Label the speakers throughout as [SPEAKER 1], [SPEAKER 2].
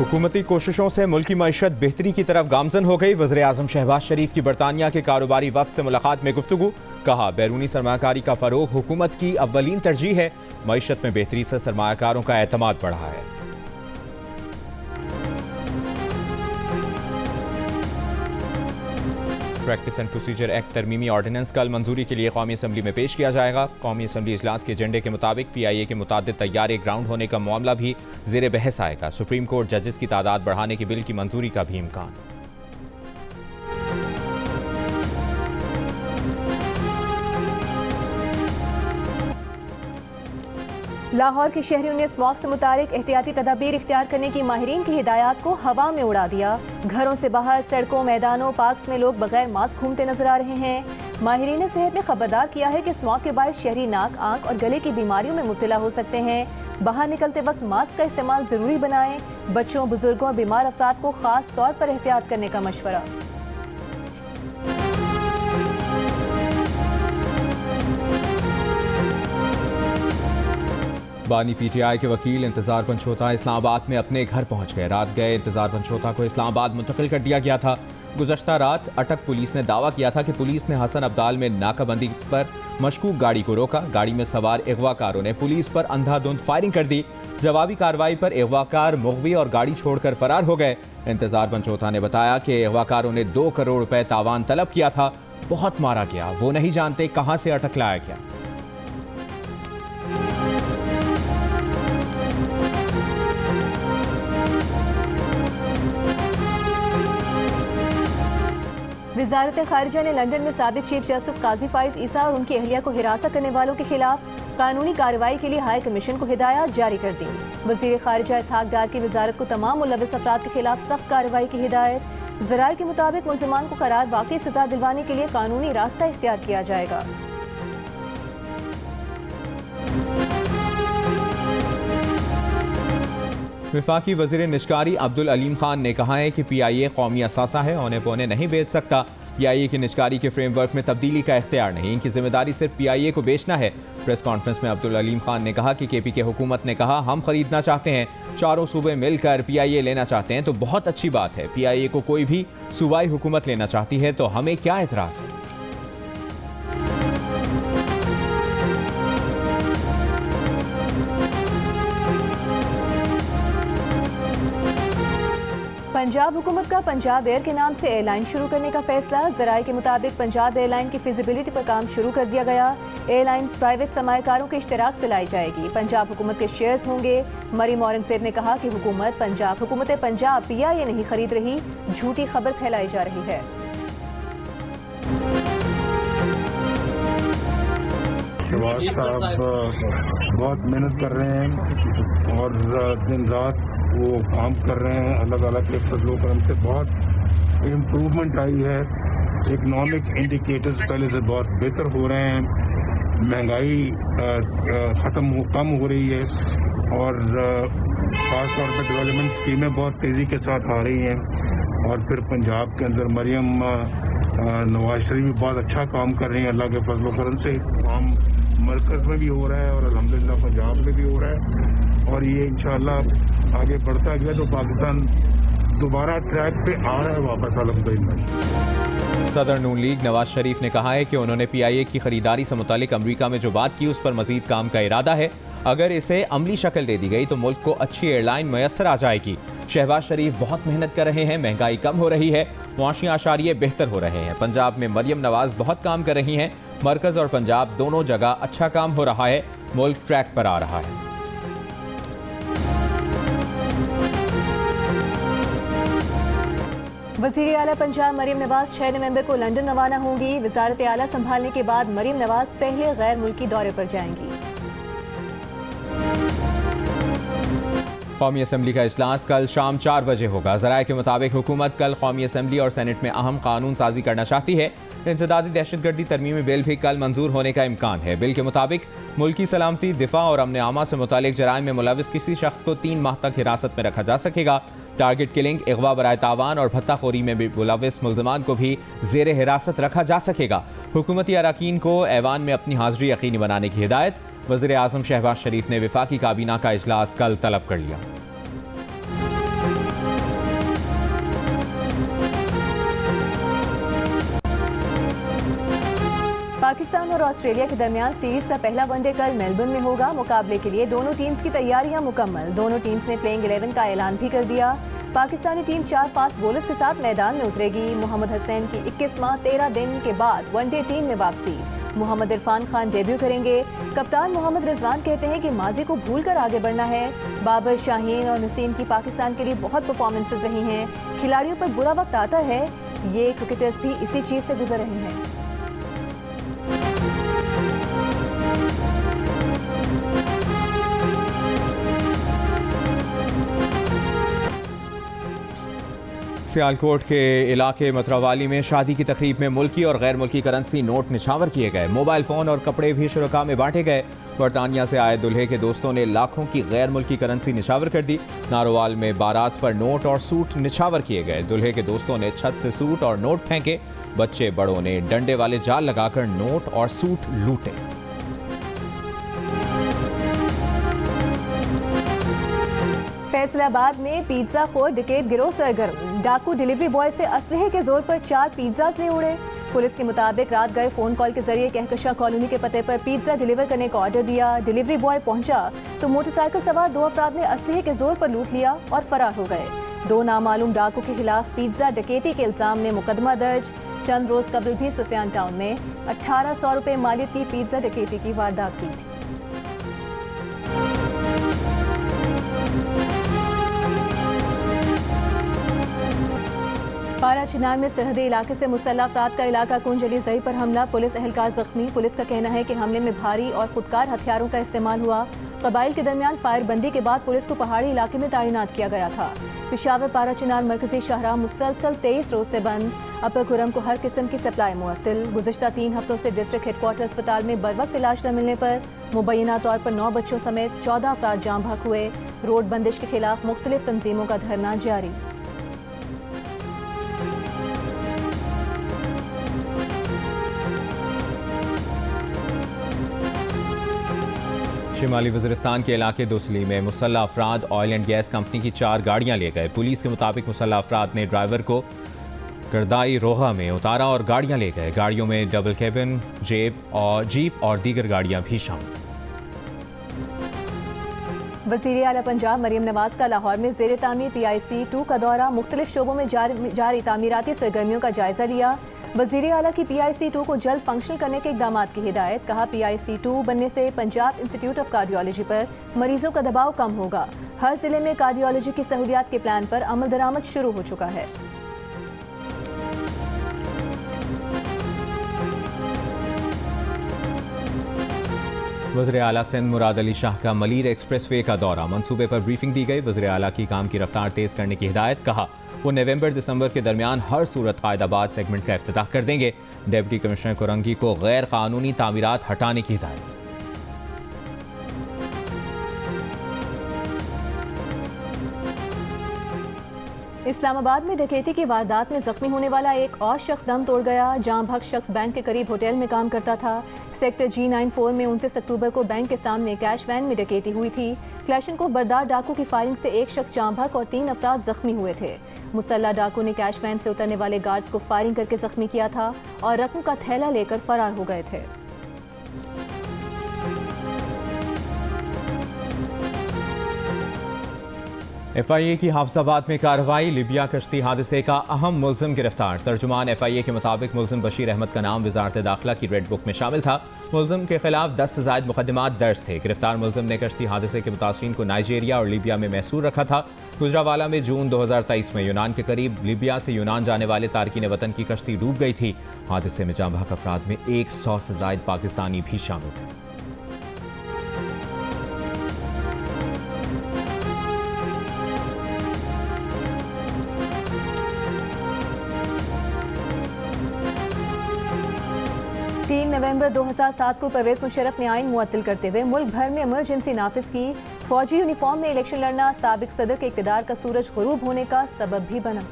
[SPEAKER 1] हुकूमती कोशिशों से मुल्क की मईशत बेहतरी की तरफ गामजन हो गई। वज़ीर आज़म शहबाज शरीफ की बरतानिया के कारोबारी वफ़द से मुलाकात में गुफ्तगू। कहा, बैरूनी सरमाकारी का फ़रोग हुकूमत की अव्वलीन तरजीह है। मईशत में बेहतरी से सरमाकारों का एतमाद बढ़ा है। प्रैक्टिस एंड प्रोसीजर एक्ट तरमीमी ऑर्डिनेंस कल मंजूरी के लिए कौमी असम्बली में पेश किया जाएगा। कौमी असम्बली इजलास के एजेंडे के मुताबिक PIA के मुतादिद तैयारे ग्राउंड होने का मामला भी ज़ेर बहस आएगा। सुप्रीम कोर्ट जजेस की तादाद बढ़ाने के बिल की मंजूरी का भी इम्कान।
[SPEAKER 2] लाहौर के शहरियों ने स्मॉग से मुतालिक एहतियाती तदाबीर इख्तियार करने की माहिरीन की हिदायत को हवा में उड़ा दिया। घरों से बाहर सड़कों, मैदानों, पार्क्स में लोग बगैर मास्क घूमते नजर आ रहे हैं। माहिरीन सेहत ने खबरदार किया है कि स्मॉग के बायस शहरी नाक, आंख और गले की बीमारियों में मुब्तला हो सकते हैं। बाहर निकलते वक्त मास्क का इस्तेमाल जरूरी बनाएं। बच्चों, बुजुर्गों और बीमार अफराद को खास तौर पर एहतियात करने का मशवरा।
[SPEAKER 1] बानी PTI के वकील इंतजार पंचोता इस्लामाबाद में अपने घर पहुंच गए। रात गए इंतजार पंचोता को इस्लामाबाद मुंतकिल कर दिया गया था। गुज़श्ता रात अटक पुलिस ने दावा किया था कि पुलिस ने हसन अब्दाल में नाकाबंदी पर मशकूक गाड़ी को रोका। गाड़ी में सवार अगवाकारों ने पुलिस पर अंधाधुंध फायरिंग कर दी। जवाबी कार्रवाई पर अगवाकार मुगवी और गाड़ी छोड़कर फरार हो गए। इंतजार पंचोता ने बताया कि अगवाकारों ने 2 करोड़ रुपए तावान तलब किया था। बहुत मारा गया, वो नहीं जानते कहां से अटक लाया गया।
[SPEAKER 2] वज़ारत ख़ारिजा ने लंदन में साबिक़ चीफ जस्टिस काजी फाइज ईसा और उनकी अहलिया को हिरासत करने वालों के खिलाफ कानूनी कार्रवाई के लिए हाई कमीशन को हिदायत जारी कर दी। वज़ीर ख़ारिजा इसहाक डार की वज़ारत को तमाम मुलव्वस अफराद के खिलाफ सख्त कार्रवाई की हिदायत। ज़राए के मुताबिक मुल्ज़िमान को करार वाक़ई सज़ा दिलवाने के लिए कानूनी रास्ता इख्तियार किया जाएगा।
[SPEAKER 1] वफाकी वज़ीर निजकारी अब्दुल अलीम खान ने कहा है कि PIA कौमी असासा है, औने पौने नहीं बेच सकता। PIA की निजकारी के फ्रेमवर्क में तब्दीली का इख्तियार नहीं, इनकी जिम्मेदारी सिर्फ PIA को बेचना है। प्रेस कॉन्फ्रेंस में अब्दुल अलीम खान ने कहा कि KPK हुकूमत ने कहा हम खरीदना चाहते हैं, चारों सूबे मिलकर PIA लेना चाहते हैं तो बहुत अच्छी बात है। PIA को कोई भी सूबाई हुकूमत लेना चाहती है तो हमें क्या एतराज़ है।
[SPEAKER 2] पंजाब हुकूमत का पंजाब एयर के नाम से एयरलाइन शुरू करने का फैसला। ज़राए के मुताबिक पंजाब एयरलाइन की फिजिबिलिटी पर काम शुरू कर दिया गया। एयरलाइन प्राइवेट सरमायाकारों के इश्तिराक से लाई जाएगी। पंजाब हुकूमत के शेयर्स होंगे। मरीम औरंगज़ेब ने कहा कि हुकूमत पंजाब PIA नहीं खरीद रही, झूठी खबर फैलाई जा रही है।
[SPEAKER 3] शहबाज साहब बहुत मेहनत कर रहे हैं और दिन रात वो काम कर रहे हैं। अलग अलग के फजलों करम से बहुत इम्प्रूवमेंट आई है। इकनॉमिक इंडिकेटर्स पहले से बहुत बेहतर हो रहे हैं। महंगाई कम हो रही है और खास तौर पर डेवलपमेंट स्कीमें बहुत तेज़ी के साथ आ रही हैं। और फिर पंजाब के अंदर मरियम नवाज शरीफ भी बहुत अच्छा काम कर रही हैं। अल्लाह के फजलो करम से काम मरकज़ में भी हो रहा है और अल्हम्दुलिल्लाह पंजाब में भी हो रहा है। और ये इंशाअल्लाह आगे बढ़ता गया तो पाकिस्तान दोबारा ट्रैक पे आ रहा है वापस अल्हम्दुलिल्लाह।
[SPEAKER 1] सदर नून लीग नवाज शरीफ ने कहा है कि उन्होंने PIA की खरीदारी से मुतालिक अमरीका में जो बात की उस पर मजीद काम का इरादा है। अगर इसे अमली शक्ल दे दी गई तो मुल्क को अच्छी एयरलाइन मैसर आ जाएगी। शहबाज शरीफ बहुत मेहनत कर रहे हैं, महंगाई कम हो रही है, मुआशी आशारिये बेहतर हो रहे हैं। पंजाब में मरियम नवाज बहुत काम कर रही हैं। मरकज़ और पंजाब दोनों जगह अच्छा काम हो रहा है। मुल्क ट्रैक पर आ रहा है।
[SPEAKER 2] वज़ीर आला पंजाब मरीम नवाज 6 नवंबर को लंदन रवाना होंगी। वज़ारत आला संभालने के बाद मरीम नवाज पहले गैर मुल्की दौरे पर जाएंगी।
[SPEAKER 1] कौमी असम्बली का इजलास कल शाम 4 बजे होगा। ज़राए के मुताबिक हुकूमत कल कौमी असम्बली और सेनेट में अहम कानून साजी करना चाहती है। इंसदादी दहशतगर्दी तरमीमी बिल भी कल मंजूर होने का इम्कान है। बिल के मुताबिक मुल्की सलामती, दिफा और अमन आमा से मुतालिक जराइम में मुलविस किसी शख्स को 3 माह तक हिरासत में रखा जा सकेगा। टारगेट किलिंग, अगवा बराए तावान और भत्ताखोरी में भी मुलविस मुल्ज़िमान को भी ज़ेर हिरासत रखा जा सकेगा। हुकूमती अरकान को ऐवान में अपनी हाज़िरी यकीनी बनाने की हिदायत। वज़ीर आज़म शहबाज शरीफ ने वफाकी काबीना का इजलास कल तलब कर लिया।
[SPEAKER 2] पाकिस्तान और ऑस्ट्रेलिया के दरमियान सीरीज का पहला वनडे कल मेलबर्न में होगा। मुकाबले के लिए दोनों टीम्स की तैयारियां मुकम्मल। दोनों टीम्स ने प्लेइंग 11 का ऐलान भी कर दिया। पाकिस्तानी टीम 4 फास्ट बॉलर्स के साथ मैदान में उतरेगी। मोहम्मद हसैन की 21 माह 13 दिन के बाद वनडे टीम में वापसी। मोहम्मद इरफान खान डेब्यू करेंगे। कप्तान मोहम्मद रिजवान कहते हैं कि माजी को भूलकर आगे बढ़ना है। बाबर, शाहीन और नसीम की पाकिस्तान के लिए बहुत परफॉर्मेंसेज रही हैं। खिलाड़ियों पर बुरा वक्त आता है, ये क्रिकेटर्स भी इसी चीज़ से गुजर रहे हैं।
[SPEAKER 1] सियालकोट के इलाके मतरावाली में शादी की तकरीब में मुल्की और गैर मुल्की करेंसी नोट निछावर किए गए। मोबाइल फ़ोन और कपड़े भी शुरका में बांटे गए। बरतानिया से आए दुल्हे के दोस्तों ने लाखों की गैर मुल्की करेंसी निछावर कर दी। नारोवाल में बारात पर नोट और सूट निछावर किए गए। दुल्हे के दोस्तों ने छत से सूट और नोट फेंके। बच्चे बड़ों ने डंडे वाले जाल लगाकर नोट और सूट लूटे।
[SPEAKER 2] फैसलाबाद में पिज्जा खोर डकैत गिरोह सरगर्म। डाकू डिलीवरी बॉय से असलहे के जोर पर 4 पिज्जास ले उड़े। पुलिस के मुताबिक रात गए फोन कॉल के जरिए कहकशा कॉलोनी के पते पर पिज्जा डिलीवर करने का ऑर्डर दिया। डिलीवरी बॉय पहुंचा तो मोटरसाइकिल सवार 2 अफराद ने असलहे के जोर पर लूट लिया और फरार हो गए। 2 नामालूम डाकू के खिलाफ पिज्जा डकैती के इल्जाम में मुकदमा दर्ज। चंद रोज कबल भी सुफियान टाउन में 1800 रुपए मालियत की पिज्जा डकैती की वारदात हुई थी। पारा चिनार में सरहदी इलाके से मुसल्लह अफराद का इलाका कुंज अली जई पर हमला। पुलिस एहलकार जख्मी। पुलिस का कहना है कि हमले में भारी और खुदकार हथियारों का इस्तेमाल हुआ। कबाइल के दरमियान फायरबंदी के बाद पुलिस को पहाड़ी इलाके में तैनात किया गया था। पेशावर पारा चिनार मरकजी शाहराह मुसलसल 23 रोज से बंद। अपर खुरम को हर किस्म की सप्लाई मुअत्तल। गुज़िश्ता 3 हफ्तों से डिस्ट्रिक्ट हेडक्वार्टर अस्पताल में बर वक्त इलाज न मिलने पर मुबैना तौर पर 9 बच्चों समेत 14 अफराद जाम बहक हुए। रोड बंदिश के खिलाफ मुख्तलिफ तंजीमों का धरना जारी।
[SPEAKER 1] शिमाली वज़ीरिस्तान के इलाके दोसली में मुसल्लह अफराद ऑयल एंड गैस कंपनी की 4 गाड़ियां ले गए। पुलिस के मुताबिक मुसल्लह अफराद ने ड्राइवर को करदाई रोगा में उतारा और गाड़ियां ले गए। गाड़ियों में डबल केबिन, जीप और दीगर गाड़ियां भी शामिल।
[SPEAKER 2] वज़ीर आला पंजाब मरीम नवाज का लाहौर में ज़ेर तामीर PIC 2 का दौरा। मुख्तलिफ शोबों में जारी तामीराती सरगर्मियों का जायजा लिया। वज़ीर आला की PIC 2 को जल्द फंक्शनल करने के इक़दाम की हिदायत। कहा PIC 2 बनने से पंजाब इंस्टीट्यूट ऑफ कार्डियोलॉजी पर मरीजों का दबाव कम होगा। हर जिले में कार्डियोलॉजी की सहूलियात के प्लान पर अमल दरामद शुरू हो चुका है।
[SPEAKER 1] वज़ीर आला सिंध मुराद अली शाह का मलीर एक्सप्रेस वे का दौरा। मंसूबे पर ब्रीफिंग दी गई। वज़ीर आला की काम की रफ्तार तेज़ करने की हिदायत। कहा वो नवंबर-दिसंबर के दरमियान हर सूरत कायदाबाद सेगमेंट का इफ्तिताह कर देंगे। डिप्टी कमिश्नर कोरंगी को गैर कानूनी तामीरात हटाने की हिदायत।
[SPEAKER 2] इस्लामाबाद में डकैती की वारदात में जख्मी होने वाला एक और शख्स दम तोड़ गया। जाम भग शख्स बैंक के करीब होटल में काम करता था। सेक्टर G94 में 29 अक्टूबर को बैंक के सामने कैश वैन में डकैती हुई थी। क्लैशनकोफ बरदार डाकू की फायरिंग से एक शख्स जाम भग और 3 अफराद जख्मी हुए थे। मुसल्ला डाकू ने कैश वैन से उतरने वाले गार्ड्स को फायरिंग करके जख्मी किया था और रकम का थैला लेकर फरार हो गए थे।
[SPEAKER 1] FIA की हाफिजाबाद में कार्रवाई। लिबिया कश्ती हादसे का अहम मुल्जिम गिरफ्तार। तर्जुमान FIA के मुताबिक मुल्जिम बशीर अहमद का नाम वजारत दाखिला की रेड बुक में शामिल था। मुल्जिम के खिलाफ 10 से ज़ायद मुकदमात दर्ज थे। गिरफ्तार मुल्जिम ने कश्ती हादसे के मुतासरीन को नाइजीरिया और लीबिया में महसूर रखा था। गुजरावाला में जून 2023 में यूनान के करीब लीबिया से यूनान जाने वाले तारकीन वतन की कश्ती डूब गई थी। हादसे में जाम बहक अफराद में 100 से ज़ायद पाकिस्तानी भी शामिल थे।
[SPEAKER 2] नवंबर 2007 को परवेज मुशर्रफ ने आइन मुअत्तल करते हुए मुल्क भर में इमरजेंसी नाफिज की। फौजी यूनिफॉर्म में इलेक्शन लड़ना साबिक सदर के इक़्तिदार का सूरज गुरूब होने का सबब भी बना।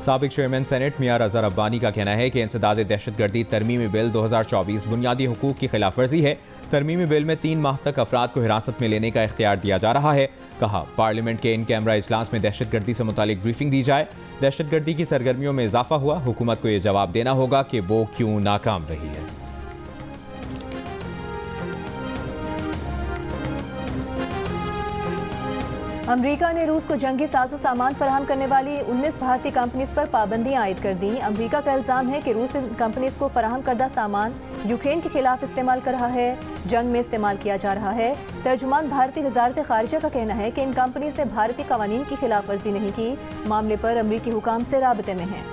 [SPEAKER 1] साबिक चेयरमैन सेनेट मियां रज़ा रब्बानी का कहना है कि इंसदाद दहशतगर्दी तरमीमी बिल 2024 बुनियादी हुकूक की खिलाफ वर्जी है। तरमीमी बिल में 3 माह तक अफराद को हिरासत में लेने का इख्तियार दिया जा रहा है। कहा, पार्लियामेंट के इन कैमरा इजलास में दहशतगर्दी से मुतालिक ब्रीफिंग दी जाए। दहशतगर्दी की सरगर्मियों में इजाफा हुआ, हुकूमत को यह जवाब देना होगा कि वो क्यों नाकाम रही है।
[SPEAKER 2] अमरीका ने रूस को जंगी साजो सामान फराहम करने वाली 19 भारतीय कंपनीज पर पाबंदियां आयद कर दी। अमरीका का इल्ज़ाम है कि रूस इन कंपनीज को फराहम करदा सामान यूक्रेन के खिलाफ इस्तेमाल कर रहा है, जंग में इस्तेमाल किया जा रहा है। तर्जुमान भारतीय वजारत खारिजा का कहना है कि इन कंपनीज ने भारतीय कवानीन की खिलाफ वर्जी नहीं की। मामले पर अमरीकी हुकाम से राबते में है।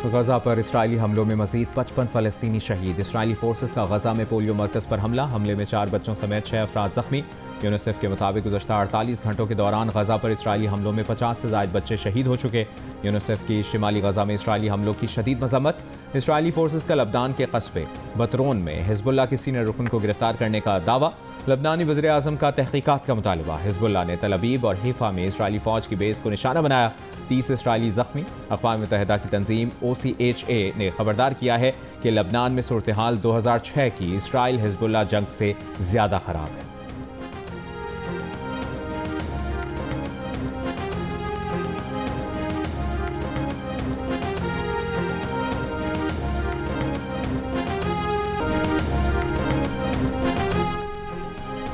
[SPEAKER 1] गजा पर इसराइली हमलों में मजीद 55 फलस्तीनी शहीद। इसराइली फोर्सेस का गजा में पोलियो मरकज पर हमले में 4 बच्चों समेत 6 अफराद जख्मी। यूनिसेफ के मुताबिक गुज़श्ता 48 घंटों के दौरान गजा पर इसराइली हमलों में 50 से ज़ायद बच्चे शहीद हो चुके। यूनिसेफ की शिमाली गजा में इसराइली हमलों की शदीद मजम्मत। इसराइली फोर्सेस का लबनान के कस्बे बतरोन में हिजबुल्लाह के सीनियर रुकन को गिरफ्तार करने का दावा। लबनानी वज़ीर आज़म का तहकीकात का मुतालबा। हिजबुल्लाह ने तल अबीब और हिफा में इसराइली फ़ौज की बेस को निशाना बनाया। 30 इसराइली जख्मी। अक़वाम मुत्तहिदा की तंजीम OCHA ने खबरदार किया है कि लबनान में सूरत हाल 2006 की इसराइल हिजबुल्लाह जंग से ज़्यादा ख़राब है।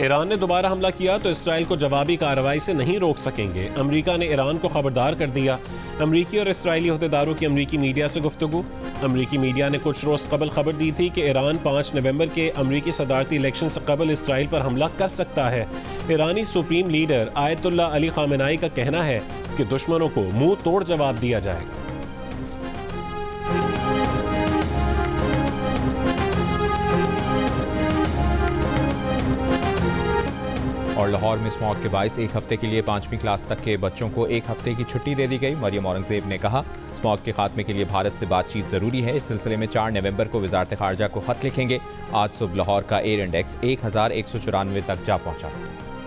[SPEAKER 4] ईरान ने दोबारा हमला किया तो इसराइल को जवाबी कार्रवाई से नहीं रोक सकेंगे। अमेरिका ने ईरान को खबरदार कर दिया। अमेरिकी और इसराइली अहदेदारों की अमेरिकी मीडिया से गुफ्तगू। अमेरिकी मीडिया ने कुछ रोज़ कबल खबर दी थी कि ईरान 5 नवंबर के अमेरिकी सदारती इलेक्शन से कबल इसराइल पर हमला कर सकता है। ईरानी सुप्रीम लीडर आयतुल्लाह अली खामेनाई का कहना है कि दुश्मनों को मुंह तोड़ जवाब दिया जाएगा।
[SPEAKER 1] और लाहौर में स्मॉग के बाइस 1 हफ्ते के लिए 5वीं क्लास तक के बच्चों को 1 हफ्ते की छुट्टी दे दी गई। मरियम औरंगजेब ने कहा, स्मॉग के खात्मे के लिए भारत से बातचीत जरूरी है। इस सिलसिले में 4 नवंबर को वजारत खारजा को खत लिखेंगे। आज सुबह लाहौर का एयर इंडेक्स 1194 तक जा पहुंचा था।